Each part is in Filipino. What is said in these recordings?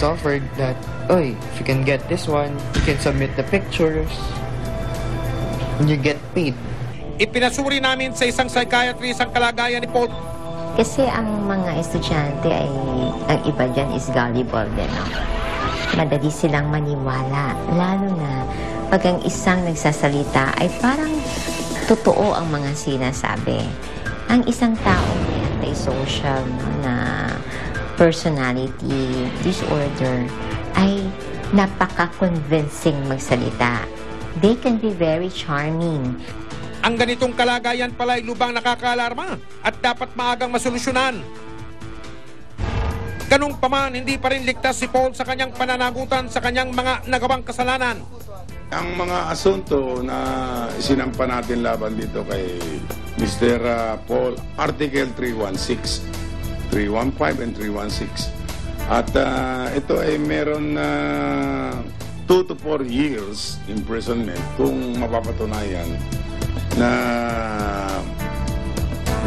was offered that, oy, if you can get this one, you can submit the pictures, and you get paid. Ipinasuri namin sa isang psychiatrist ang kalagayan ni Paul. Kasi ang mga estudyante ay, ang iba dyan is gullible din, no? Madali silang maniwala, lalo na pag ang isang nagsasalita ay parang totoo ang mga sinasabi. Ang isang tao may antisocial, no, na personality disorder ay napaka-convincing magsalita. They can be very charming. Ang ganitong kalagayan pala ay lubang nakakaalarma at dapat maagang masolusyonan. Ganun pa man, hindi pa rin ligtas si Paul sa kanyang pananagutan sa kanyang mga nagawang kasalanan. Ang mga asunto na isinampa natin laban dito kay Mr. Paul, Article 316, 315 and 316. At ito ay meron 2 to 4 years imprisonment kung mapapatunayan na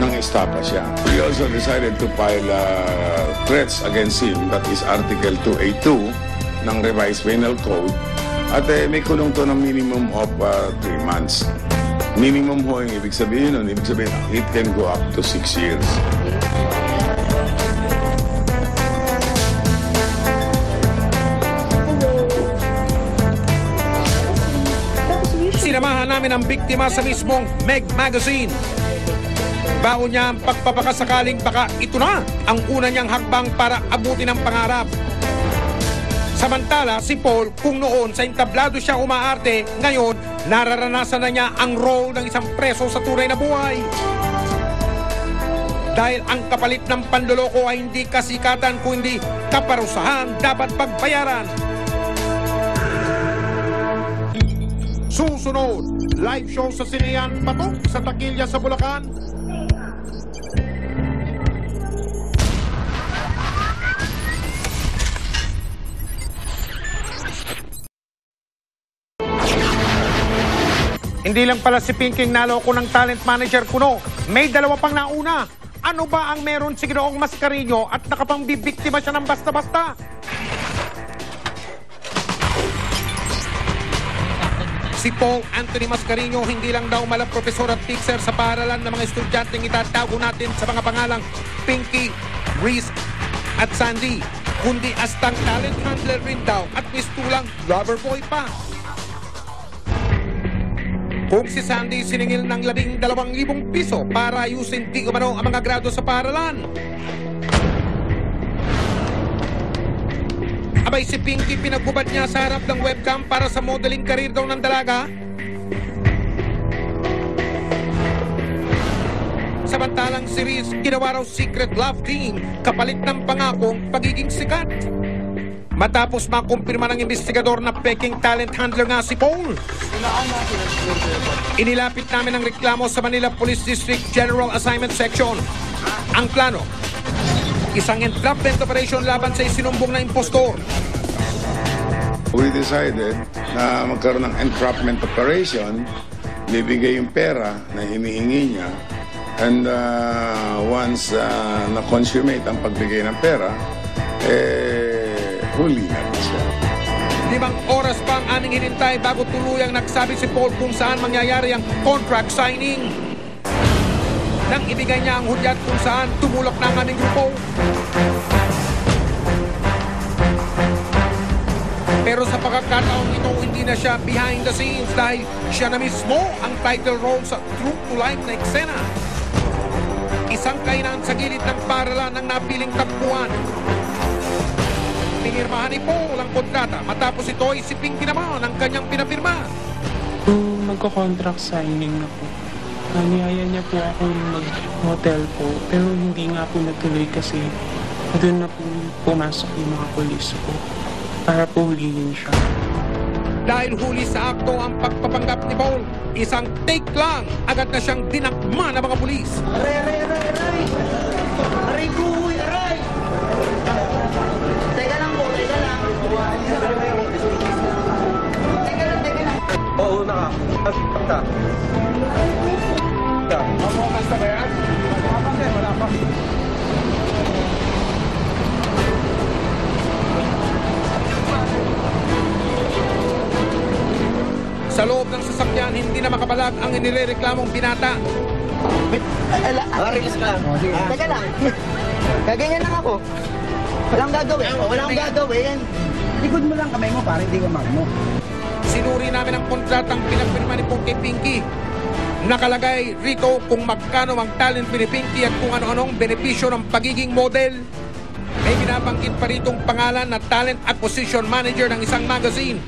nang-estapa siya. We also decided to file threats against him, that is Article 282 ng Revised Penal Code. At may kulong to ng minimum of 3 months. Minimum ho yung ibig sabihin nun. Ibig sabihin, it can go up to 6 years. Sinamahan namin ang biktima sa mismong Meg Magazine. Bago niya ang pagpapakasakaling baka ito na ang una niyang hakbang para abutin ang pangarap. Samantala, si Paul, kung noon sa entablado siya umaarte, ngayon nararanasan na niya ang role ng isang preso sa tunay na buhay. Dahil ang kapalit ng panloloko ay hindi kasikatan kundi kaparusahan dapat pagbayaran. Susunod, live show sa Sinean Patok sa Takilya sa Bulacan. Hindi lang pala si Pinking naloko ng talent manager kuno, may dalawa pang nauna. Ano ba ang meron si Ginoong Mascarino at nakapangbibiktima siya ng basta-basta? Si Paul Anthony Mascarino hindi lang daw malang profesor at teacher sa paaralan ng mga estudyanteng itatago natin sa mga pangalang Pinky, Reese at Sandy, kundi astang talent handler rin daw at mistulang lover boy pa. Kung si Sandy siningil ng 12,000 piso para ayusin di umano ang mga grado sa paaralan. Abay si Pinky pinagbubad niya sa harap ng webcam para sa modeling career daw ng dalaga. Samantalang si Reese ginawa raw secret love team kapalit ng pangakong pagiging sikat. Matapos makumpirma ng investigador na peking talent handler nga si Paul, inilapit namin ang reklamo sa Manila Police District General Assignment Section. Ang plano, isang entrapment operation laban sa isinumbong na impostor. We decided na magkaroon ng entrapment operation, bibigay yung pera na hinihingi niya, and once na-consummate ang pagbigay ng pera, huli na siya. 5 oras pa ang aming hinintay bago tuluyang nagsabi si Paul kung saan mangyayari ang contract signing. Nang ibigay niya ang hudyat kung saan tumulak na ang aming grupo. Pero sa pagkakataong ito, hindi na siya behind the scenes dahil siya na mismo ang title role sa true to life na eksena. Isang kainan sa gilid ng paaralan ng napiling tagpuan. Pinirmahan ni Paul ang kontrata. Matapos ito ay si Pinky naman ang kanyang pinapirma. Magko-contract signing na po. Niyaya niya po ako mag-hotel po. Pero hindi nga po natuloy kasi doon na po pumasok yung mga polis po para po hulihin siya. Dahil huli sa akto ang pagpapanggap ni Paul, isang take lang, agad na siyang dinakma ng mga pulis. Aray! Aray ko! Aray! Teka lang po, teka lang. Teka lang. Oo, naka. Basta ba yan? Wala pa. hindi na makapalag ang inirereklamong binata. Relax ka lang. Teka lang. Gaganyan lang ako. Walang gagawin. Walang gagawin. Likod mo lang kamay mo para hindi ka magmo. Sinuri namin ang kontratang pinagpirma ni Pong kay Pinky. Nakalagay rito kung magkano ang talent ni Pinky at kung ano-anong benepisyo ng pagiging model. May binabanggit pa ritong pangalan na talent acquisition manager ng isang magazine.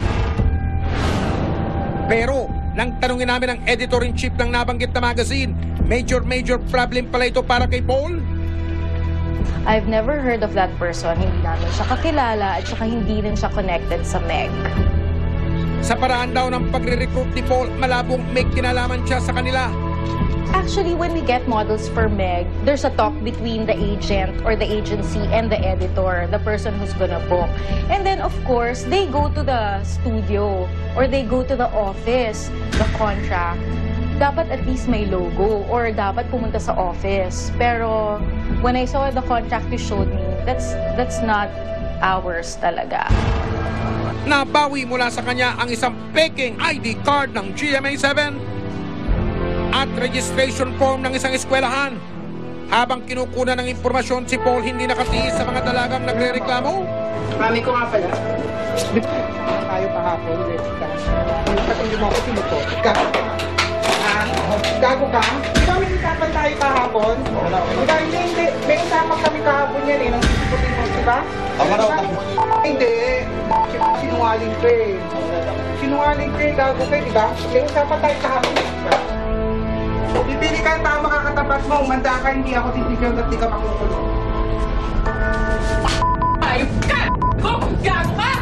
Pero, nang tanungin namin ang editor-in-chief ng nabanggit na magazine, major problem pala ito para kay Paul. I've never heard of that person. Hindi namin siya kakilala at saka hindi rin siya connected sa Meg. Sa paraan daw ng pagre-recruit ni Paul, malabong may kinalaman siya sa kanila. Actually, when we get models for Meg, there's a talk between the agent or the agency and the editor, the person who's gonna book. And then, of course, they go to the studio or they go to the office, the contract. Dapat at least may logo or dapat pumunta sa office. Pero when I saw the contract you showed me, that's not ours talaga. Nabawi mula sa kanya ang isang peking ID card ng GMA7 at registration form ng isang eskwelahan. Habang kinukunan ng impormasyon, si Paul hindi nakatiis sa mga dalagang nagre-reklamo. Mami ko nga pala. Tayo kahapon. Hindi mo ako pinuto. Gago ka? Di ba may usapan tayo kahapon? Hindi. May usapan kami kahapon yan eh. Nang sisipot-ipot, di ba? Hindi. Sinungaling ka eh. Sinungaling ka eh. Gago ka eh, di ba? May usapan tayo kahapon. Pipili ka ang tao makakatapat mo. Umanda ka, hindi ako titigil at di ka makukulong. Ayop ka! Gago ka!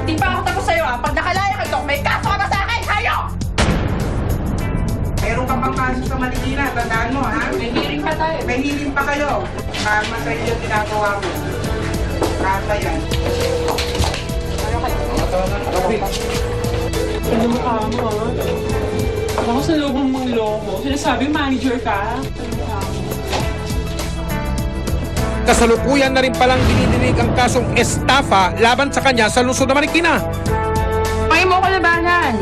Di pa ako tapos sa'yo ha. Pag nakalaya ka ito, may kaso ka na sa akin! Hayop! Meron ka pang kaso sa Marikina, tandaan mo, ha? May hearing pa tayo. May hearing pa kayo. Karma sa iyo ginagawa mo. Karma yan. Ano mukha mo, ha? Ako sa loob mong loko. Sinasabi, manager ka. Kasalukuyan na rin palang dinidinig ang kasong estafa laban sa kanya sa lungsod ng Marikina. May mo ko labanan.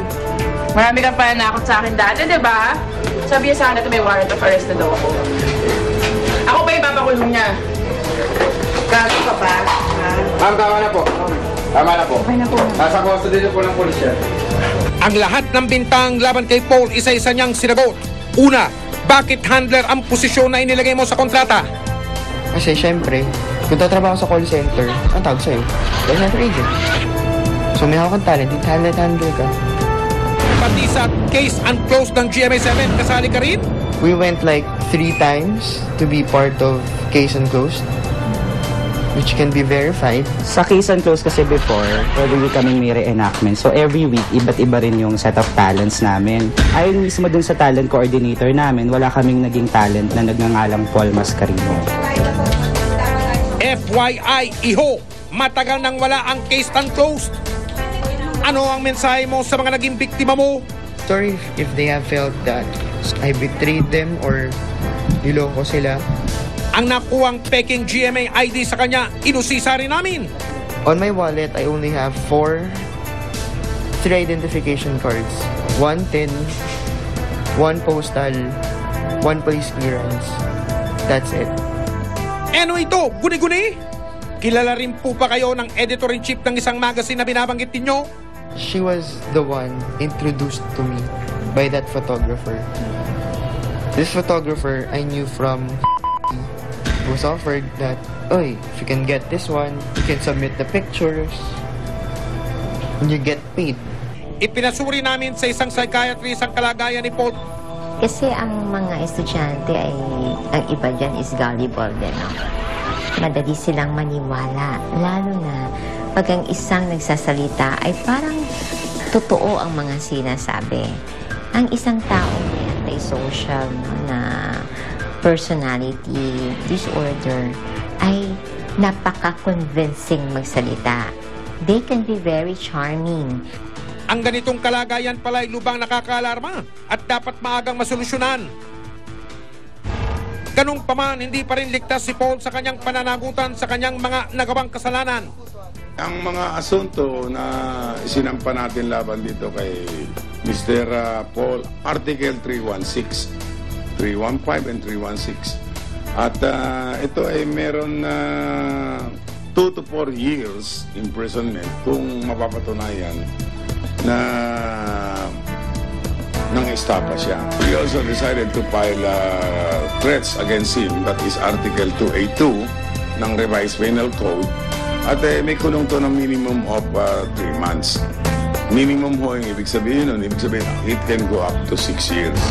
Marami kang pananakot sa akin dati, di ba? Sabi niya sana ito may warrant of arrest na daw ako. Ako pa ipapakulong niya. Gago ka pa, ha? Ma'am, tama na po. Tama na po. Okay na po. Nasa custody po ng pulisya. Ang lahat ng bintang laban kay Paul, isa-isa niyang sinagot. Una, bakit handler ang posisyon na inilagay mo sa kontrata? Kasi syempre, kung tatrabaho sa call center, ang tawag sa'yo, call center agent. So may hawak kang talent, talent handler ka. Pati sa case unclosed ng GMA7, kasali ka rin? We went like 3 times to be part of case unclosed, which can be verified. Sa case and close kasi before, every week kaming may reenactment. So every week, iba't iba rin yung set of talents namin. Ayon mismo dun sa talent coordinator namin, wala kaming naging talent na nagngangalang Paul Mascarino. FYI, iho, matagal nang wala ang case unclosed. Ano ang mensahe mo sa mga naging biktima mo? Sorry if they have felt that I betrayed them or niloko sila. Ang nakuwang peking GMA ID sa kanya, inusisa rin namin. On my wallet, I only have 3 identification cards. 1 TIN, 1 postal, 1 police clearance. That's it. Ano ito? Guni-guni? Kilala rin po pa kayo ng editor-in-chief ng isang magazine na binabanggit ninyo? She was the one introduced to me by that photographer. This photographer I knew from was offered that, oy, if you can get this one, you can submit the pictures and you get paid. Ipinasuri namin sa isang psychiatrist ang kalagayan ni Paul. Kasi ang mga estudyante ay, ang iba dyan is gullible din, no? Madali silang maniwala, lalo na pag ang isang nagsasalita ay parang totoo ang mga sinasabi. Ang isang tao may antisocial, no, na personality disorder ay napaka-convincing magsalita. They can be very charming. Ang ganitong kalagayan pala ay lubang nakakaalarma at dapat maagang masolusyonan. Ganung paman, hindi pa rin ligtas si Paul sa kanyang pananagutan sa kanyang mga nagawang kasalanan. Ang mga asunto na isinampa natin laban dito kay Mr. Paul, Article 316, 315 and 316. At ito ay meron na 2 to 4 years imprisonment kung mapapatunayan na nang-estapa siya. We also decided to file threats against him, that is Article 282 ng Revised Penal Code. At may kulong to ng minimum of 3 months. Minimum ho yung ibig sabihin nun. Ibig sabihin, it can go up to 6 years.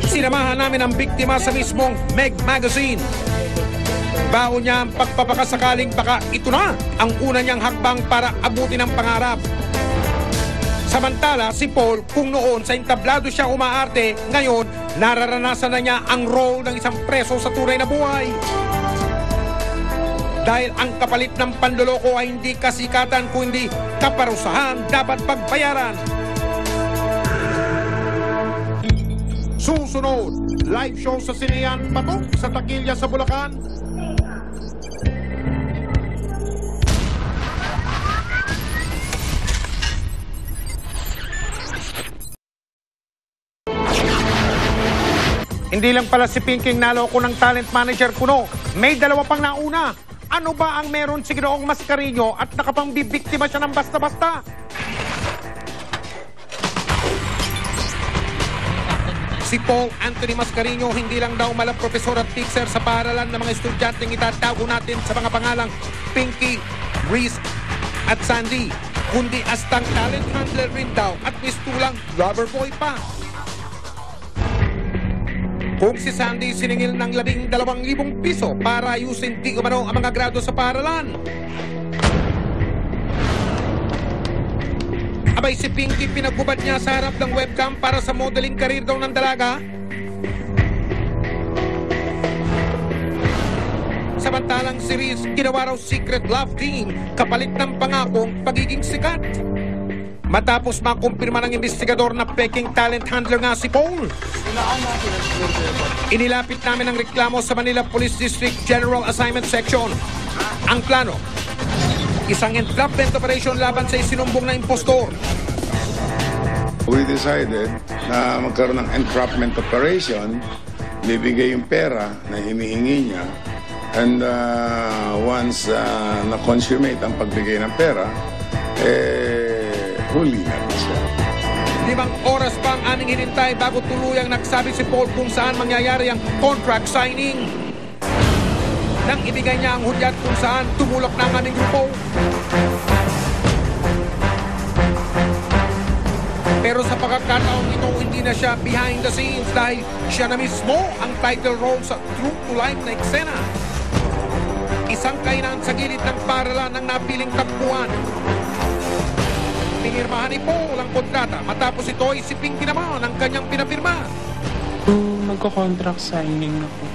Sinamahan namin ang biktima sa mismong Meg Magazine. Baon niya ang pagpapakasakaling baka ito na ang una niyang hakbang para abutin ang pangarap. Samantala, si Paul, kung noon sa entablado siya umaarte, ngayon, nararanasan na niya ang role ng isang preso sa tunay na buhay. Dahil ang kapalit ng panloloko ay hindi kasikatan kundi kaparusahan dapat pagbayaran. Susunod, live show sa Sinehan Patok sa Takilya sa Bulacan. Hindi lang pala si Pinking naloko ng talent manager kuno. May dalawa pang nauna. Ano ba ang meron si Ginoong Mascarillo at nakapangbibiktima siya ng basta-basta? Si Paul Anthony Mascarillo hindi lang daw malang profesor at teacher sa paaralan ng mga estudyanteng itatago natin sa mga pangalang Pinky, Reese at Sandy, kundi astang talent handler rin daw at mistulang lover boy pa. Kung si Sandy siningil ng 12,000 piso para ayusin di umano ang mga grado sa paaralan. Abay si Pinky pinagubad niya sa harap ng webcam para sa modeling career daw ng dalaga. Samantalang si Reese ginawa raw secret love team kapalit ng pangakong pagiging sikat. Matapos makumpirma ng investigador na peking talent handler nga si Paul, inilapit namin ang reklamo sa Manila Police District General Assignment Section. Ang plano, isang entrapment operation laban sa isinumbong na impostor. We decided na magkaroon ng entrapment operation, bibigay yung pera na hinihingi niya, and once na-consummate ang pagbigay ng pera, huli na siya. 5 oras pa ang aming hinintay bago tuluyang nagsabi si Paul kung saan mangyayari ang contract signing. Nang ibigay niya ang hudyat kung saan tumulak na ang aming grupo. Pero sa pagkakataong ito, hindi na siya behind the scenes dahil siya na mismo ang title role sa true to life na eksena. Isang kainan sa gilid ng paaralan ng napiling tagpuan. Pinirmahan ni Paul ang kontrata matapos ito ay si Pinky naman ang kanyang pinapirma. Magko-contract signing na po.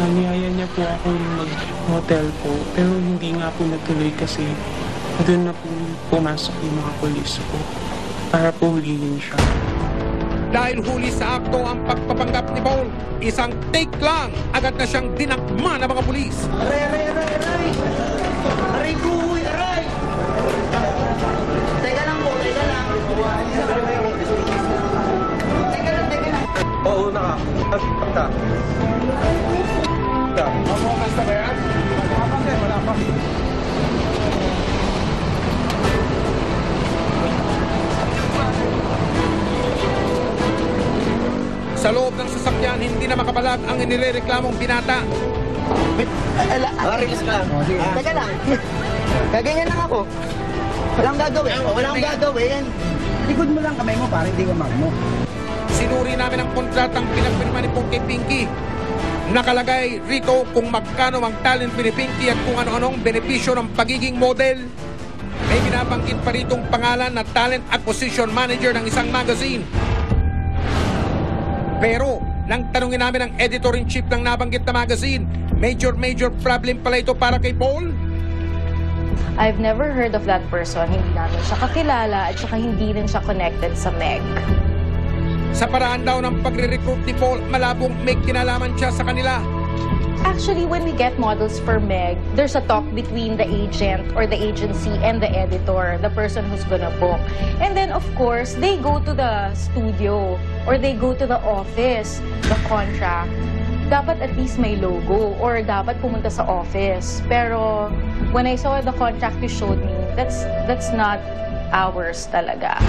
Niyaya niya po ako mag-hotel po, pero hindi nga po natuloy kasi doon na po pumasok yung mga polis po para po hulihin siya. Dahil huli sa akto ang pagpapanggap ni Paul, isang take lang, agad na siyang dinakma ng mga pulis. Aray! Aray ko! Aray! Teka lang po, teka lang. Teka lang. Oo, naka. Mamukas na ba yan? Wala pa. Sa loob ng sasakyan, hindi na makapalag ang inirereklamong binata. Aray ka lang. Teka lang. Gaganyan lang ako. Walang gagawin. Likod mo lang kamay mo para hindi ka magmo. Sinuri namin ang kontratang pinagpirma ni Pong kay Pinky. Nakalagay rito kung magkano ang talent ni Pinky at kung ano-anong benepisyo ng pagiging model. May binabanggit pa ritong pangalan na talent acquisition manager ng isang magazine. Pero, nang tanungin namin ang editor-in-chief ng nabanggit na magazine, major problem pala ito para kay Paul. I've never heard of that person. Hindi namin siya kakilala at saka hindi rin siya connected sa Meg. Sa paraan daw ng pagre-recruit ni Paul, malabong may kinalaman siya sa kanila. Actually, when we get models for Meg, there's a talk between the agent or the agency and the editor, the person who's gonna book. And then, of course, they go to the studio or they go to the office, the contract. Dapat at least may logo or dapat pumunta sa office. Pero when I saw the contract you showed me, that's not ours talaga.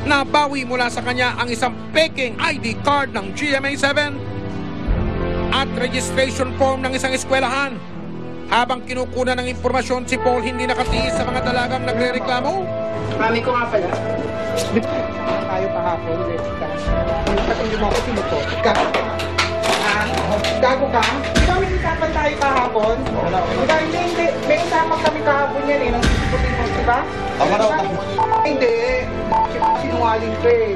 Nabawi mula sa kanya ang isang peking ID card ng GMA7 at registration form ng isang eskwelahan. Habang kinukunan ng impormasyon, si Paul hindi nakatiis sa mga dalagang nagre-reklamo. Mami ko nga pala. Tayo kahapon, let's go. Patuloy mo ako sinuto. Gago ka? Di ba may usapan tayo kahapon? Diba, hindi. May usapan kami kahapon yan eh, ng sisiputin, di ba? Hindi. Sinungaling ka eh.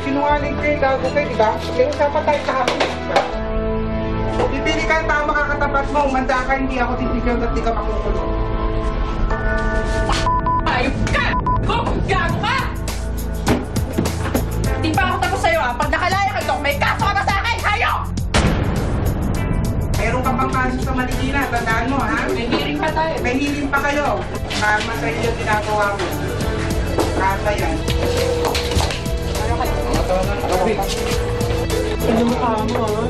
Sinungaling ka eh, gago ka eh, di ba? May usapan tayo kahapon, di ba? Pipili ka ang tao makakatapat mo, umanda ka, hindi ako titigil at di ka makukulong. Ayop ka! Gago ka! Di pa ako tapos sa'yo ah. Pag nakalaya ka ito, may kaso ka na sa akin! Hayop! Meron ka pang kaso sa Marikina, tandaan mo ha? May hearing pa tayo. May hearing pa kayo. Karma sa iyo ginagawa mo. Kasa yan. Ano mo ka mo ha?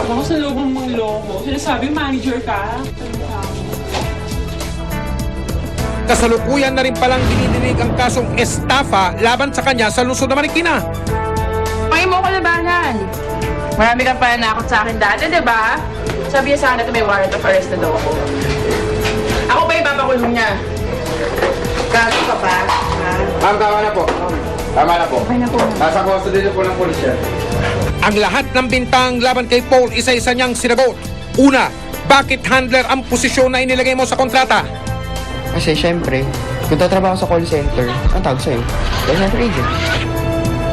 Ako sa loob mong loko. Sinasabi manager ka. Kasalukuyan na rin palang dinidinig ang kasong estafa laban sa kanya sa lungsod ng Marikina. Pangin mo ko labanan. Marami kang pananakot sa akin dati, di ba? Sabi niya sa akin na may warrant of arrest na daw ako. Ako pa ipapakulong niya. Gago ka ba? Ma'am, tama na po. Tama na po. Okay na po. Nasa custody po ng pulisya. Ang lahat ng bintang laban kay Paul, isa-isa niyang sinagot. Una, bakit handler ang posisyon na inilagay mo sa kontrata? Kasi syempre, kung tatrabaho sa call center, ang tawag sa'yo, call center agent.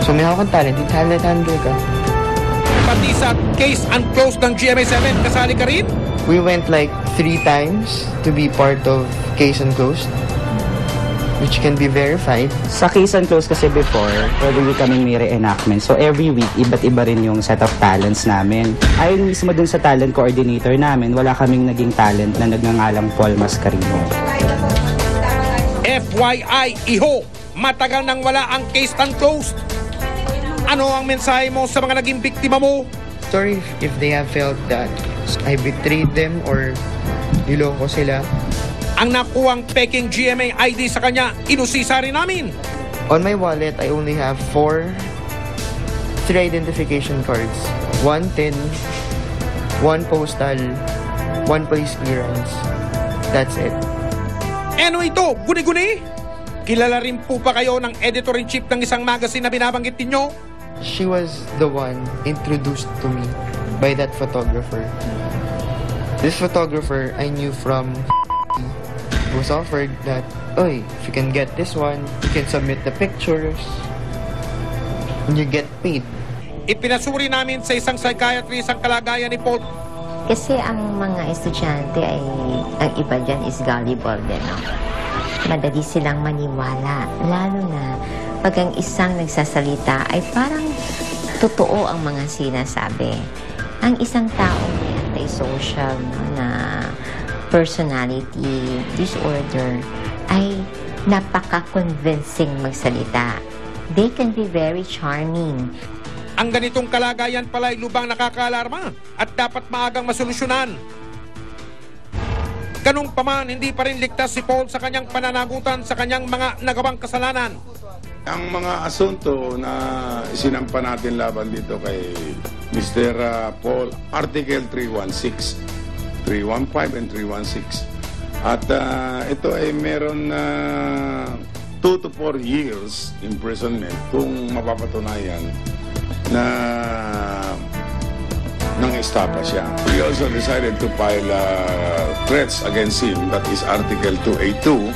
So may hawak kang talent, handle ka. Pati sa case unclosed ng GMA7, kasali ka rin? We went like 3 times to be part of case unclosed, which can be verified. Sa case and close kasi before, every week kaming may reenactment. So every week, iba't iba rin yung set of talents namin. Ayon mismo dun sa talent coordinator namin, wala kaming naging talent na nagngangalang Paul Mascarino. FYI, iho, matagal nang wala ang case unclosed. Ano ang mensahe mo sa mga naging biktima mo? Sorry if they have felt that I betrayed them or niloko sila. Ang nakuwang peking GMA ID sa kanya, inusisa rin namin. On my wallet, I only have 3 identification cards. 1 TIN, 1 postal, 1 police clearance. That's it. Ano ito? Guni-guni? Kilala rin po pa kayo ng editor-in-chief ng isang magazine na binabanggit ninyo? She was the one introduced to me by that photographer. This photographer I knew from was offered that, oy, if you can get this one, you can submit the pictures and you get paid. Ipinasuri namin sa isang psychiatrist ang kalagayan ni Paul. Kasi ang mga estudyante ay, ang iba dyan is gullible din, no? Madali silang maniwala, lalo na pag ang isang nagsasalita ay parang totoo ang mga sinasabi. Ang isang tao may antisocial, no, na personality disorder ay napaka-convincing magsalita. They can be very charming. Ang ganitong kalagayan pala ay lubang nakakaalarma at dapat maagang masolusyonan. Ganun pa man, hindi pa rin ligtas si Paul sa kanyang pananagutan sa kanyang mga nagawang kasalanan. Ang mga asunto na isinampa natin laban dito kay Mr. Paul, Article 316, 315 and 316. At ito ay meron 2 to 4 years imprisonment kung mapapatunayan na nang estafa siya. We also decided to file threats against him, that is Article 282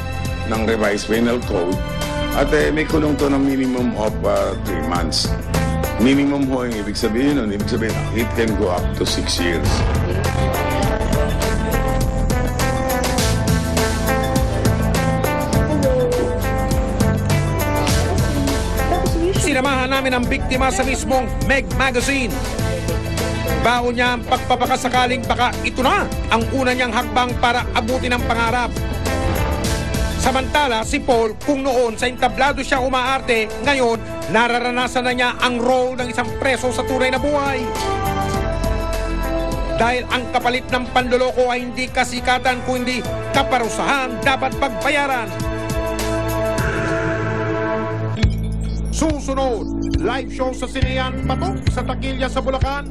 ng Revised Penal Code. At may kulong to ng minimum of 3 months. Minimum ho yung ibig sabihin nun. Ibig sabihin, it can go up to 6 years. Sinamahan namin ang biktima sa mismong Meg Magazine. Baon niya ang pagpapakasakaling baka ito na ang una niyang hakbang para abutin ang pangarap. Samantala, si Paul, kung noon sa entablado siya umaarte, ngayon nararanasan na niya ang role ng isang preso sa tunay na buhay. Dahil ang kapalit ng panloloko ay hindi kasikatan kundi kaparusahan dapat pagbayaran. Susunod, live show sa Sinean Patok sa Taquilla sa Bulacan.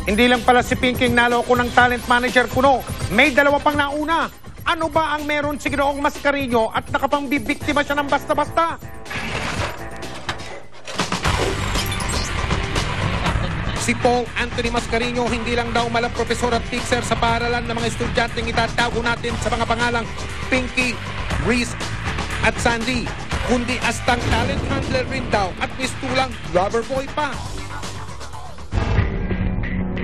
Hindi lang pala si Pinking naloko ng talent manager kuno, may dalawa pang nauna. Ano ba ang meron si Ginoong Mascarillo at nakapangbibiktima siya ng basta-basta? Si Paul Anthony Mascarillo hindi lang daw malang profesor at teacher sa paaralan ng mga estudyanteng itatago natin sa mga pangalang Pinky, Reese at Sandy, kundi astang talent handler rin daw at mistulang lover boy pa.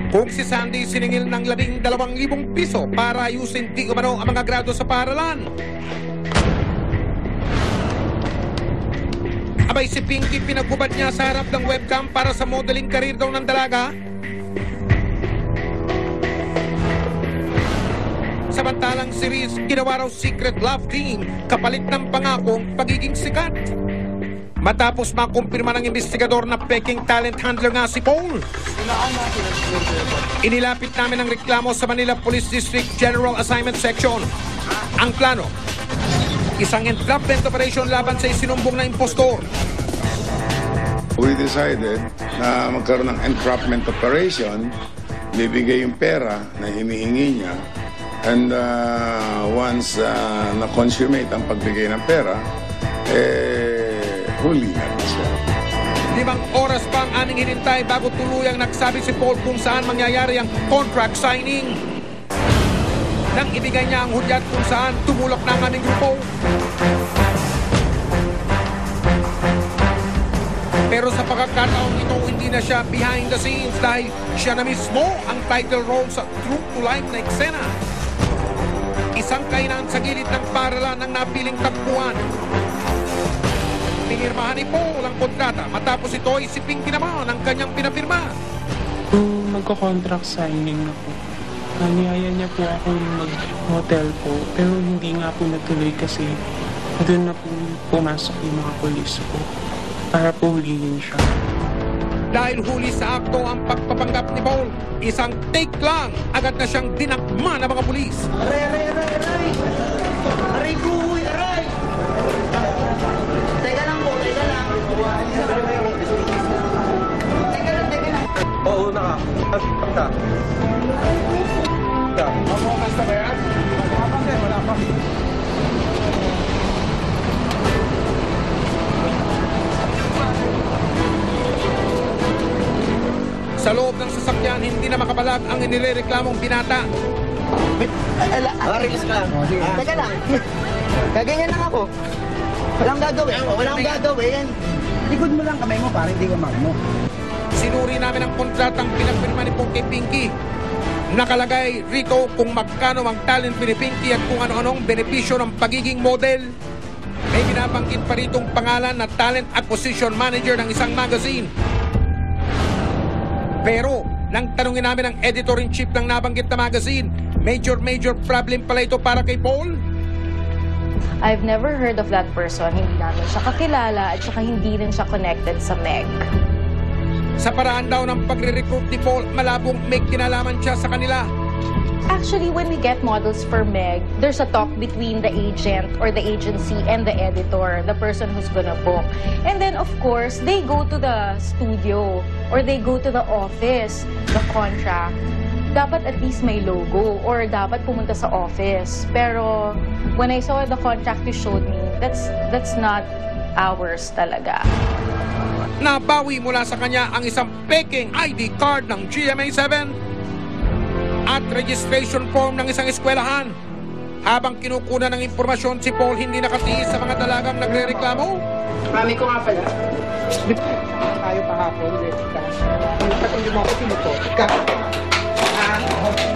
Kung si Sandy siningil ng 12,000 piso para ayusin di umano ang mga grado sa paaralan. Abay si Pinky pinagubad niya sa harap ng webcam para sa modeling career daw ng dalaga. Samantalang si Reese ginawa raw secret love team kapalit ng pangakong pagiging sikat. Matapos makumpirma ng investigador na peking talent handler nga si Paul, inilapit namin ang reklamo sa Manila Police District General Assignment Section. Ang plano, isang entrapment operation laban sa isinumbong na impostor. We decided na magkaroon ng entrapment operation, bibigay yung pera na hinihingi niya, and once na-consummate ang pagbigay ng pera, huli na siya. 5 oras pa ang aming hinintay bago tuluyang nagsabi si Paul kung saan mangyayari ang contract signing. Nang ibigay niya ang hudyat kung saan tumulok na ang aming grupo. Pero sa pagkakataon ito, hindi na siya behind the scenes dahil siya na mismo ang title role sa true to life na eksena. Isang kainan sa gilid ng paaralan ng napiling takbuhan. Pinirmahan ni Paul ang kontrata matapos ito ay si Pinky naman ang kanyang pinapirma. Magko-contract signing na po. Niyaya niya po ako mag-hotel po, pero hindi nga po natuloy kasi doon na po pumasok yung mga polis po para po hulihin siya. Dahil huli sa akto ang pagpapanggap ni Paul, isang take lang, agad na siyang dinakma ng mga pulis. Aray! Aray ko! Aray! Teka lang po, teka lang. Teka lang. Oo, naka. Mabukas na ba yan? Wala pa. Sa loob ng sasakyan, hindi na makapalag ang inirereklamong binata. Relax ka lang. Teka lang. Gaganyan lang ako. Walang gagawin. Likod mo lang kamay mo para hindi ka magmo. Sinuri namin ang kontratang pinagpirma ni Pong kay Pinky. Nakalagay rito kung magkano ang talent ni Pinky at kung ano-anong benepisyo ng pagiging model. May binabanggit pa ritong pangalan na talent acquisition manager ng isang magazine. Pero, nang tanungin namin ang editor-in-chief ng nabanggit na magazine, major problem pala ito para kay Paul. I've never heard of that person. Hindi namin siya kakilala at saka hindi rin siya connected sa Meg. Sa paraan daw ng pagre-recruit ni Paul, malabong may kinalaman siya sa kanila. Actually, when we get models for Meg, there's a talk between the agent or the agency and the editor, the person who's gonna book. And then, of course, they go to the studio or they go to the office, the contract. Dapat at least may logo or dapat pumunta sa office. Pero when I saw the contract you showed me, that's not ours talaga. Nabawi mula sa kanya ang isang peking ID card ng GMA7 at registration form ng isang eskwelahan. Habang kinukunan ng impormasyon, si Paul hindi nakatiis sa mga dalagang nagre-reklamo. Mami ko nga pala. tayo kahapon, Jessica. Pag hindi mo ako sinutot.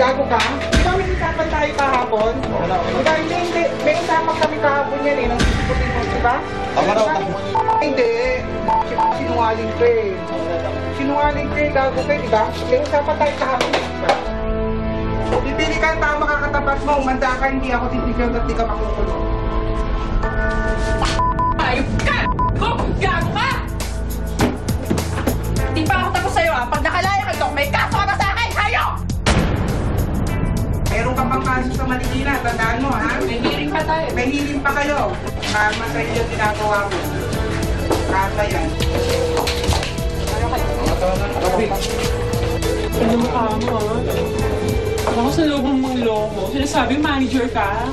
Gago ka? Di ba may usapan tayo kahapon? Di ba? Hindi. May usapan kami kahapon yan eh, ng sisiputin mo, di ba? Hindi. Sinungaling ka eh. Sinungaling ka eh, gago ka eh, di ba? May usapan tayo kahapon, di ba? Pipili ka ang tao makakatapat mo, umanda ka, hindi ako titigil at di ka makukulong. Ayop ka! Gago ka! Di pa ako tapos sa'yo ah. Pag nakalaya ka doon, may kaso ka na sa akin! Hayop! Meron ka pang kaso sa Marikina, tandaan mo ha? May hearing pa tayo. May hearing pa kayo. Karma sa iyo ginagawa mo. Karma yan. Ano mukha mo ah? Ako sa loob mong loko. Sinasabi manager ka?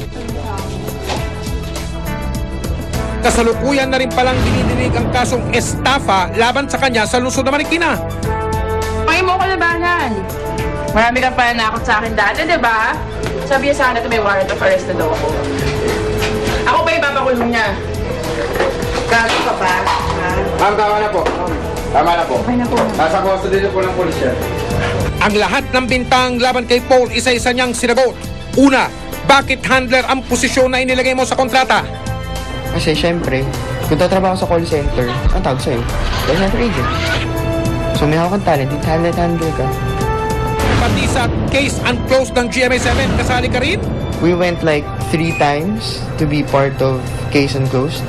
Kasalukuyan na rin palang dinidinig ang kasong estafa laban sa kanya sa lungsod ng Marikina. Pangin mo ko labanan. Marami kang pananakot sa akin dati, di ba? Sabi niya sa akin na may warrant of arrest na daw ako. Ako pa ipapakulong niya. Gago ka ba? Ma'am, tama na po. Tama na po. Okay na po. Nasa custody po ng pulisya. Ang lahat ng bintang laban kay Paul, isa-isa niyang sinagot. Una, bakit handler ang posisyon na inilagay mo sa kontrata? Kasi syempre, kung tatrabaho sa call center, ang tawag sa'yo, call center agent. So may hawak kang talent, handler ka. Pati sa case unclosed ng GMA7, kasali ka rin? We went like 3 times to be part of case unclosed,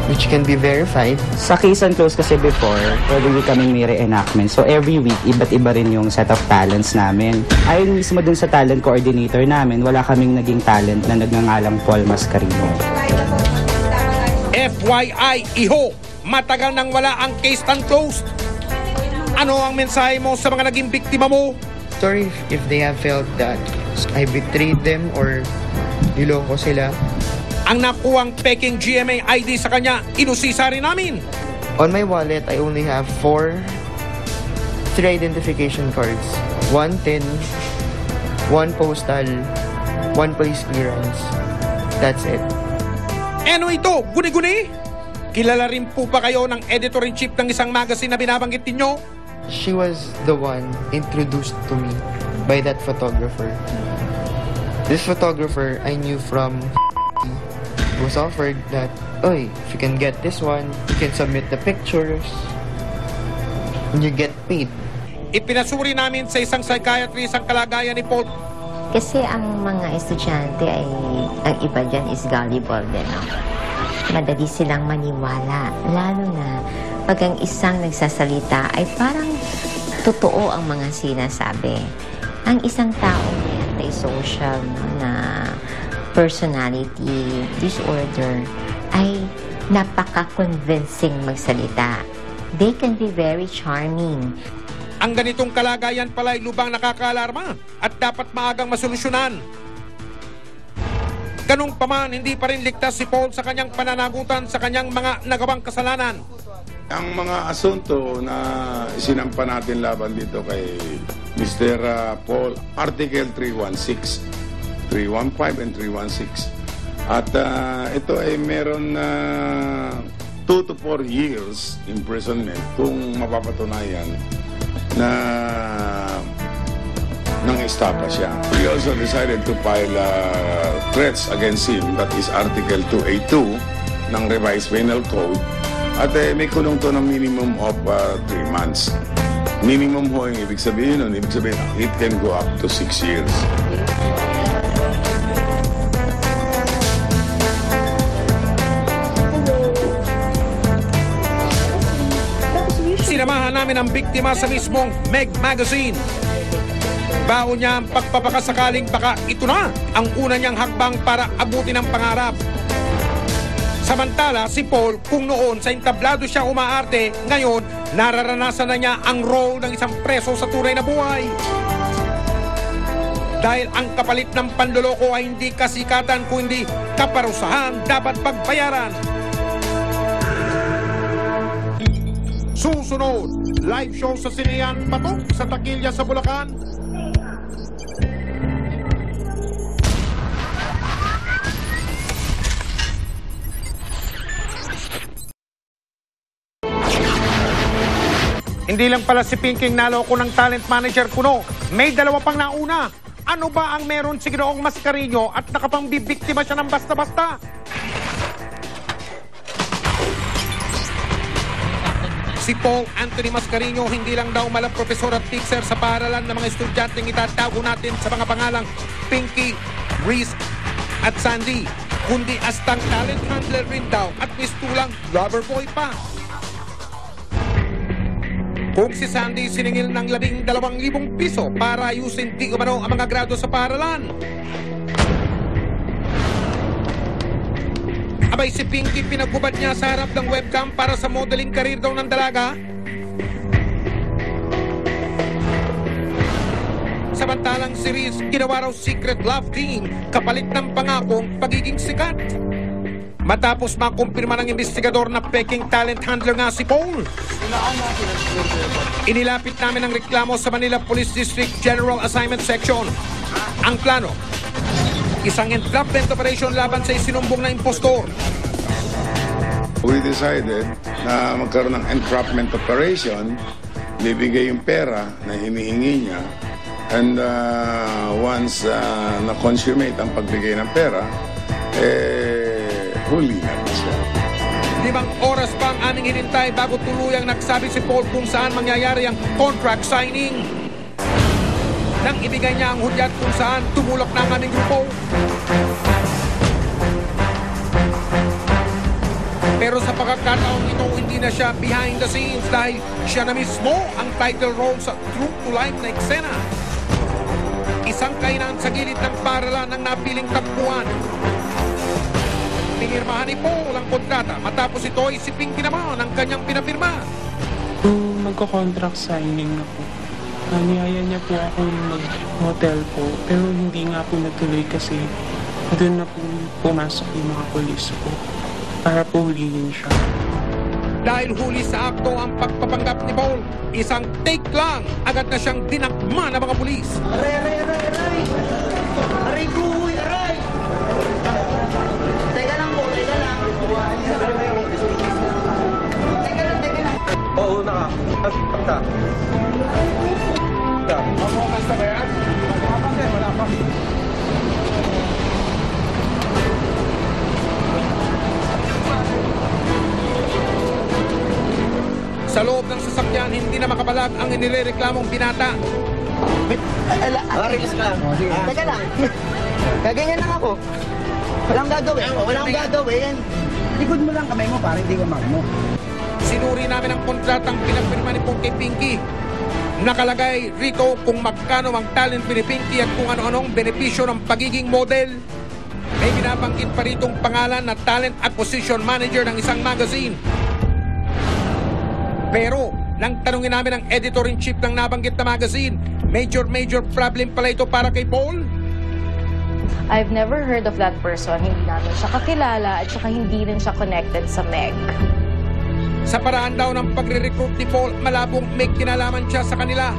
which can be verified. Sa case and close kasi before, every week kaming may reenactment. So every week, iba't iba rin yung set of talents namin. Ayon mismo dun sa talent coordinator namin, wala kaming naging talent na nagngangalang Paul Mascarino. FYI, iho, matagal nang wala ang case unclosed. Ano ang mensahe mo sa mga naging biktima mo? Sorry if they have felt that I betrayed them or niloko sila. Ang nakuwang peking GMA ID sa kanya, inusisa rin namin. On my wallet, I only have 3 identification cards. 1 TIN, 1 postal, 1 police clearance. That's it. Ano ito? Guni-guni? Kilala rin po ba kayo ng editor-in-chief ng isang magazine na binabanggit ninyo? She was the one introduced to me by that photographer. This photographer I knew from was offered that, oy, if you can get this one, you can submit the pictures and you get paid. Ipinasuri namin sa isang psychiatrist ang kalagayan ni Paul. Kasi ang mga estudyante ay, ang iba dyan is gullible din, no? Madali silang maniwala, lalo na pag ang isang nagsasalita ay parang totoo ang mga sinasabi. Ang isang tao may antisocial, no, na personality disorder ay napaka-convincing magsalita. They can be very charming. Ang ganitong kalagayan pala ay lubang nakakaalarma at dapat maagang masolusyonan. Ganun pa man, hindi pa rin ligtas si Paul sa kanyang pananagutan sa kanyang mga nagawang kasalanan. Ang mga asunto na isinampa natin laban dito kay Mr. Paul, Article 316, 315 and 316. At ito ay meron 2 to 4 years imprisonment kung mapapatunayan na nang-estafa siya. We also decided to file threats against him, that is Article 282 ng Revised Penal Code. At may kulong to ng minimum of 3 months. Minimum ho, yung ibig sabihin nun, it can go up to 6 years. Sinamahan namin ang biktima sa mismong Meg Magazine. Baon niya ang pagpapakasakaling baka ito na ang una niyang hakbang para abutin ang pangarap. Samantala, si Paul, kung noon sa entablado siya umaarte, ngayon nararanasan na niya ang role ng isang preso sa tunay na buhay. Dahil ang kapalit ng panloloko ay hindi kasikatan kundi kaparusahan dapat pagbayaran. Susunod, live show sa Sinean Patok sa Takilya sa Bulacan. Hindi lang pala si Pinking naloko ng talent manager kuno. May dalawa pang nauna. Ano ba ang meron si Ginoong Mascarillo at nakapangbibiktima siya ng basta-basta? Si Paul Anthony Mascarillo hindi lang daw malang profesor at teacher sa paaralan ng mga estudyanteng itatago natin sa mga pangalang Pinky, Reese at Sandy, kundi astang talent handler rin daw at mistulang lover boy pa. Kung si Sandy siningil ng 12,000 piso para ayusin di umano ang mga grado sa paaralan. Abay si Pinky pinagubad niya sa harap ng webcam para sa modeling career daw ng dalaga. Samantalang si Reese ginawa raw secret love team kapalit ng pangakong pagiging sikat. Matapos makumpirma ng investigador na peking talent handler nga si Paul, inilapit namin ang reklamo sa Manila Police District General Assignment Section. Ang plano, isang entrapment operation laban sa isinumbong na impostor. We decided na magkaroon ng entrapment operation, bibigay yung pera na hinihingi niya, and once na-consummate ang pagbigay ng pera, huli na siya. 5 oras pa ang aming hinintay bago tuluyang nagsabi si Paul kung saan mangyayari ang contract signing. Nang ibigay niya ang hudyat kung saan tumulak na ang aming grupo. Pero sa pagkakataong ito, hindi na siya behind the scenes dahil siya na mismo ang title role sa true to life na eksena. Isang kainan sa gilid ng paaralan ng napiling takbuhan. Pinirmahan ni Paul ang kontrata. Matapos ito ay si Pinky naman ang kanyang pinapirma. Magko-contract signing na po. Niyaya niya po ako mag-hotel po. Pero hindi nga po natuloy kasi doon na po pumasok yung mga polis po. Para po hulihin siya. Dahil huli sa akto ang pagpapanggap ni Paul, isang take lang, agad na siyang dinakma ng mga pulis. Aray! Aray ko! Aray! Teka lang po, teka lang. Teka lang. Oo, naka. Basta ba yan? Wala pa. Sa loob ng sasakyan, hindi na makapalag ang inirereklamong binata. Relax lang. Teka lang. Gaganyan lang ako. Walang gagawin. Likod mo lang kamay mo para hindi ka magmo. Sinuri namin ang kontratang pinagpirma ni Pong kay Pinky. Nakalagay rito kung magkano ang talent ni Pinky at kung ano-anong benepisyo ng pagiging model. May binabanggit pa ritong pangalan na talent acquisition manager ng isang magazine. Pero, nang tanungin namin ang editor-in-chief ng nabanggit na magazine, major problem pala ito para kay Paul. I've never heard of that person. Hindi namin siya kakilala at saka hindi rin siya connected sa Meg. Sa paraan daw ng pagre-recruit ni Paul, malabong may kinalaman siya sa kanila.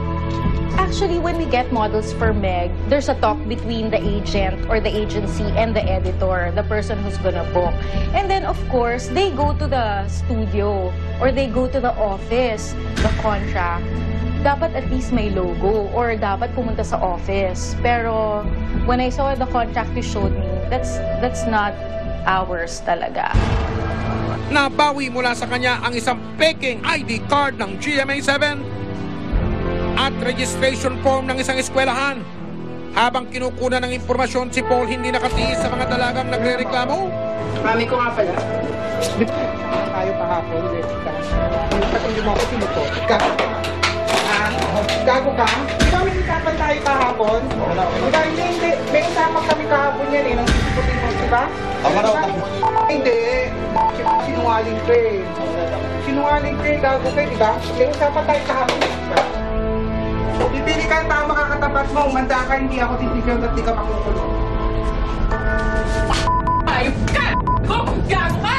Actually, when we get models for Meg, there's a talk between the agent or the agency and the editor, the person who's gonna book. And then, of course, they go to the studio or they go to the office, the contract. Dapat at least may logo or dapat pumunta sa office. Pero when I saw the contract you showed me, that's not ours talaga. Nabawi mula sa kanya ang isang peking ID card ng GMA7 at registration form ng isang eskwelahan. Habang kinukunan ng impormasyon, si Paul hindi nakatiis sa mga dalagang nagre-reklamo. Mami ko nga pala. Tayo kahapon, Jessica. Hindi mo ako sinuto. Gago ka? Di ba may usapan tayo kahapon? Hindi. May usapan kami kahapon yan eh. Nang sisiputin mo, di ba? Hindi. Sinungaling ka eh. Sinungaling ka eh. Gago ka eh, di ba? May usapan tayo kahapon. Pipili ka para makakatapat mo. Umanda ka, hindi ako titigil at di ka makukulong. Ayop ka! Gago ka!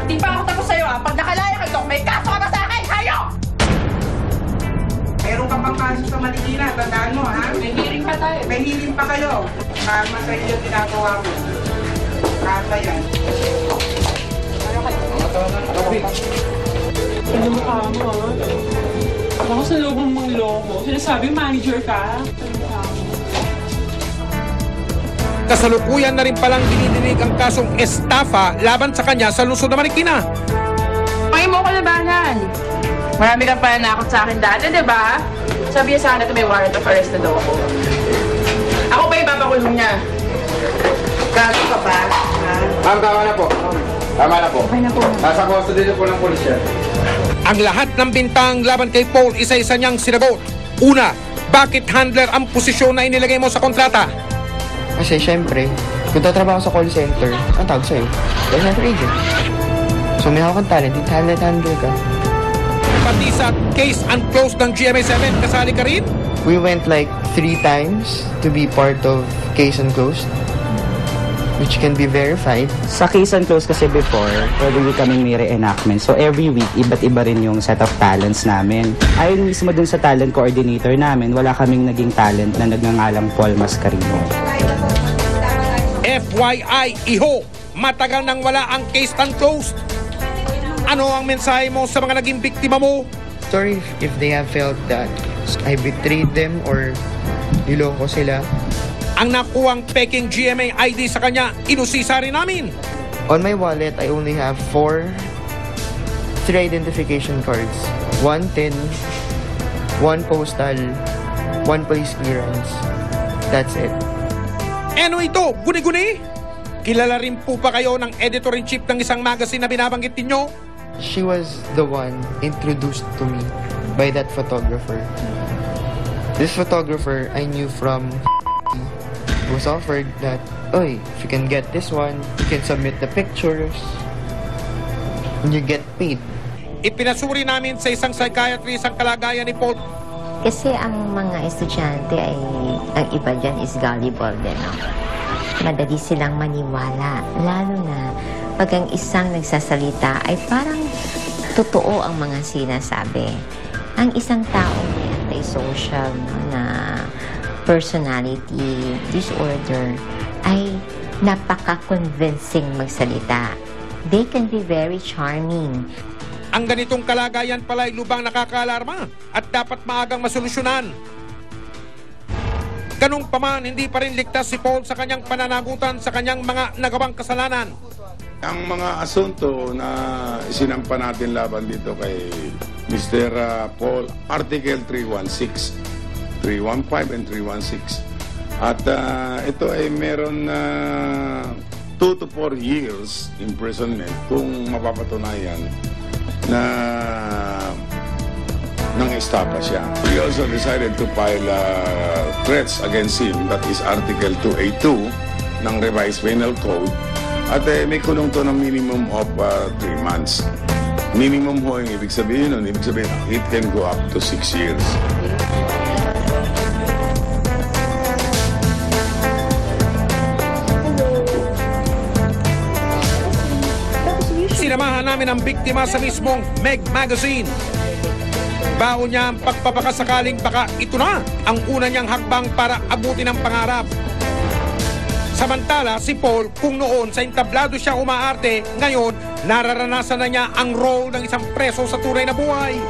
Di pa ako tapos sa'yo ah. Pag nakalaya ka ito, may kaso ka na sa akin! Hayo! Meron ka pang kaso sa Marikina. Tandaan mo ha? May hearing pa tayo. May hearing pa kayo. Karma sa iyo ginagawa mo. Karma yan. Ano mukha mo, ha? Ako sa loob ng mga loko. Sinasabi, manager ka. Kasalukuyan na rin palang dinidinig ang kasong estafa laban sa kanya sa lungsod ng Marikina. Pangin mo ko labanan. Marami kang pananakot sa akin dati, di ba? Sabi niya sa akin na may warrant of arrest na daw ako. Ako pa ipapakulong niya. Kaso ka ba? Ma'am, tama na po. Tama na po. Okay na po. Nasa custody na po ng pulisya. Ang lahat ng bintang laban kay Paul, isa-isa niyang sinagot. Una, bakit handler ang posisyon na inilagay mo sa kontrata? Kasi syempre, kung tatrabaho sa call center, ang tawag sa'yo, call center agent. So may hawak kang talent, handle ka. Pati sa case unclosed ng GMA7, kasali ka rin? We went like 3 times to be part of case unclosed, which can be verified. Sa case and close kasi before, pwede kaming may reenactment. So every week, iba't iba rin yung set of talents namin. Ayon mismo dun sa talent coordinator namin, wala kaming naging talent na nagngangalang Paul Mascarino. FYI, iho, matagal nang wala ang case unclosed. Ano ang mensahe mo sa mga naging biktima mo? Sorry if they have felt that I betrayed them or niloko sila. Ang nakuwang peking GMA ID sa kanya, inusisa rin namin. On my wallet, I only have 3 identification cards. 1 TIN, 1 postal, 1 police clearance. That's it. Ano ito? Guni-guni? Kilala rin po pa kayo ng editor-in-chief ng isang magazine na binabanggit ninyo? She was the one introduced to me by that photographer. This photographer I knew from was offered that, oy, if you can get this one, you can submit the pictures and you get paid. Ipinasuri namin sa isang psychiatrist ang kalagayan ni Paul. Kasi ang mga estudyante ay, ang iba dyan is gullible din, no? Madali silang maniwala, lalo na pag ang isang nagsasalita ay parang totoo ang mga sinasabi. Ang isang tao may antisocial, no, na personality disorder ay napaka-convincing magsalita. They can be very charming. Ang ganitong kalagayan pala ay lubang nakakaalarma at dapat maagang masolusyonan. Ganun pa man, hindi pa rin ligtas si Paul sa kanyang pananagutan sa kanyang mga nagawang kasalanan. Ang mga asunto na isinampa natin laban dito kay Mr. Paul, Article 316, 315 and 316. At ito ay meron 2 to 4 years imprisonment kung mapapatunayan na nang estafa siya. We also decided to file threats against him, that is Article 282 ng Revised Penal Code. At may kulong to ng minimum of 3 months. Minimum ho yung ibig sabihin nun. Ibig sabihin, it can go up to 6 years. Sinamahan namin ang biktima sa mismong Meg Magazine. Baon niya ang pagpapakasakaling baka ito na ang una niyang hakbang para abutin ang pangarap. Samantala, si Paul, kung noon sa entablado siya umaarte, ngayon nararanasan na niya ang role ng isang preso sa tunay na buhay.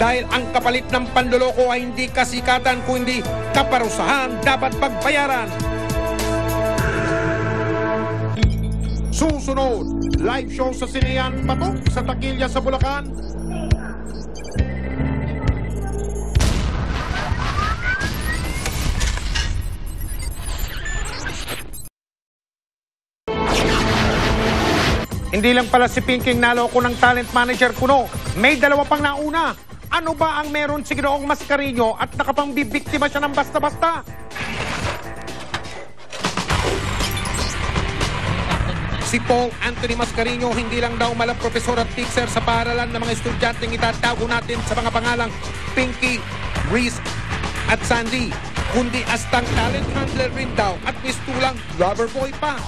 Dahil ang kapalit ng panloloko ay hindi kasikatan kundi kaparusahan dapat pagbayaran. Susunod, live show sa Sineyan Patok sa Takilya sa Bulacan. Hindi lang pala si Pinking naloko ng talent manager kuno. May 2 pang nauna. Ano ba ang meron si Ginoong Mascarino at nakapangbibiktima siya ng basta-basta? Si Paul Anthony Mascarino hindi lang daw malang profesor at teacher sa paaralan ng mga estudyanteng itatago natin sa mga pangalang Pinky, Reese at Sandy, kundi astang talent handler rin daw at mistulang lover boy pa.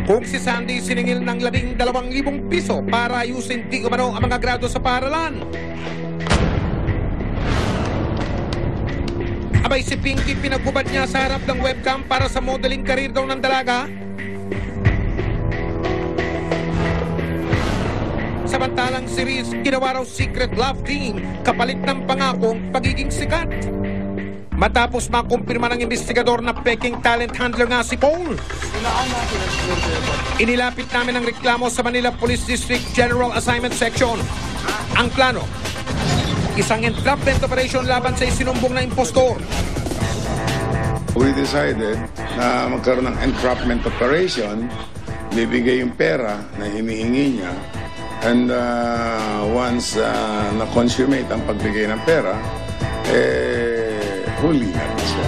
Kung si Sandy siningil ng 12,000 piso para ayusin di umano ang mga grado sa paaralan. Abay si Pinky pinagubad niya sa harap ng webcam para sa modeling career daw ng dalaga. Samantalang si Riz, ginawa raw secret love team kapalit ng pangakong pagiging sikat. Matapos makumpirma ng investigador na peking talent handler nga si Paul, inilapit namin ang reklamo sa Manila Police District General Assignment Section. Ang plano, isang entrapment operation laban sa isinumbong na impostor. We decided na magkaroon ng entrapment operation, bibigay yung pera na hinihingi niya, and once na-consummate ang pagbigay ng pera, huli na siya.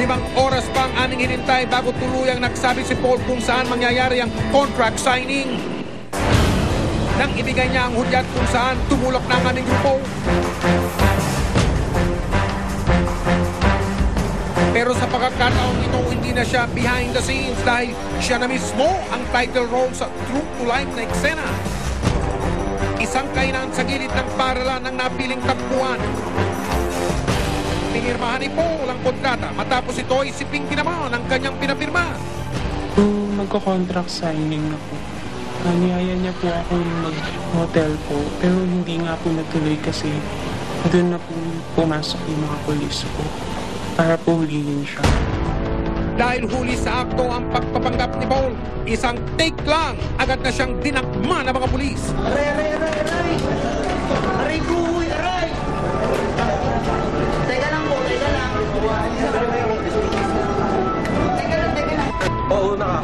5 oras pa ang aming hinintay bago tuluyang nagsabi si Paul kung saan mangyayari ang contract signing. Nang ibigay niya ang hudyat kung saan tumulok na ang aming grupo. Pero sa pagkakataong ito, hindi na siya behind the scenes dahil siya na mismo ang title role sa true to life na eksena. Isang kainan sa gilid ng paralan ng napiling takbuhan. Pinirmahan ni Paul ang kontrata matapos ito ay si Pinky naman ang kanyang pinapirma. Magko-contract signing na po. Niyaya niya po ako mag-hotel po, pero hindi nga po natuloy kasi doon na po pumasok yung mga polis po para po hulihin siya. Dahil huli sa akto ang pagpapanggap ni Paul, isang take lang, agad na siyang dinakma ng mga pulis. Aray! Aray ko! Aray! Teka lang po, teka lang. Teka lang. Oo, naka.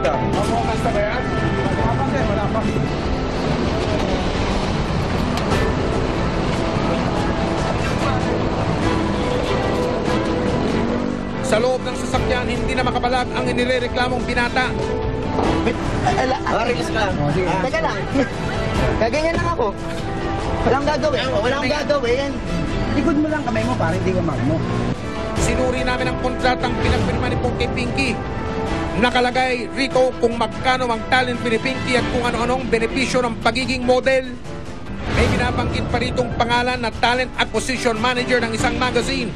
Mamukas na ba yan? Wala pa. Sa loob ng sasakyan, hindi na makapalag ang inirereklamong binata. Teka lang. Gaganyan lang ako. Walang gagawin. Likod mo lang kamay mo para hindi ka magmo. Sinuri namin ang kontratang pinapirma ni Pong kay Pinky. Nakalagay rito kung magkano ang talent ni Pinky at kung ano-anong benepisyo ng pagiging model. May binabanggit pa ritong pangalan na talent acquisition manager ng isang magazine.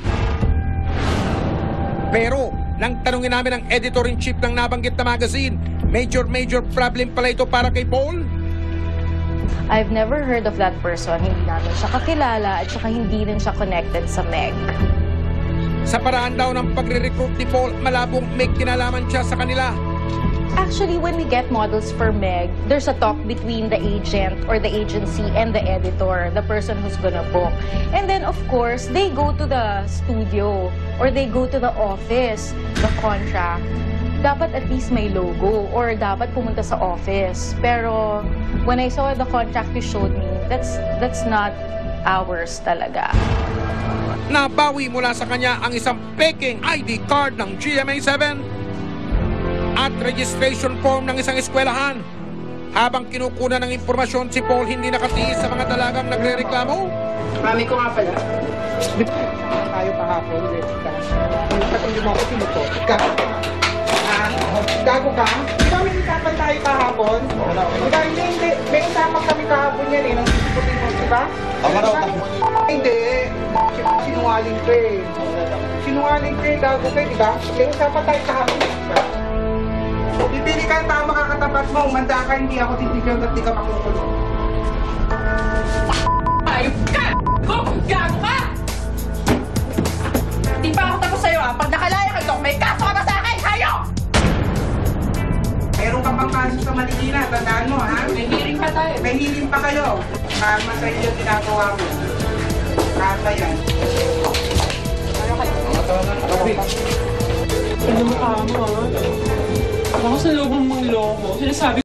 Pero, nang tanungin namin ang editor-in-chief ng nabanggit na magazine, major problem pala ito para kay Paul. I've never heard of that person. Hindi namin siya kakilala at saka hindi rin siya connected sa Meg. Sa paraan daw ng pagre-recruit ni Paul, malabong may kinalaman siya sa kanila. Actually, when we get models for Meg, there's a talk between the agent or the agency and the editor, the person who's gonna book. And then, of course, they go to the studio or they go to the office, the contract. Dapat at least may logo or dapat pumunta sa office. Pero when I saw the contract you showed me, that's not ours talaga. Nabawi mula sa kanya ang isang peking ID card ng GMA7 at registration form ng isang eskwelahan. Habang kinukunan ng impormasyon, si Paul hindi nakatiis sa mga dalagang nagre-reklamo. Mami ko nga pala. Tayo kahapon, Jessica. Patuloy mo ako sinuto. Gago ka? Di ba may usapan tayo kahapon? Hindi. May usapan kami kahapon yan ng CCTV, di ba? Hindi. Sinungaling ka eh. Gago ka, di ba? May usapan tayo kahapon, di ba? Pipili ka ang tao makakatapat mo. Umanda ka, hindi ako titigil at di ka makukulong. Ayop ka! Gago ka! Di pa ako tapos sa'yo ah. Pag nakalaya ka doon, may kaso ka na sa akin! Hayop! Meron ka pang kaso sa Marikina, tandaan mo ha? May hearing pa tayo. May hearing pa kayo. Karma sa iyo ginagawa mo. Karma yan. Ano mukha mo ah? Ako sa loob mong loko. Sinasabi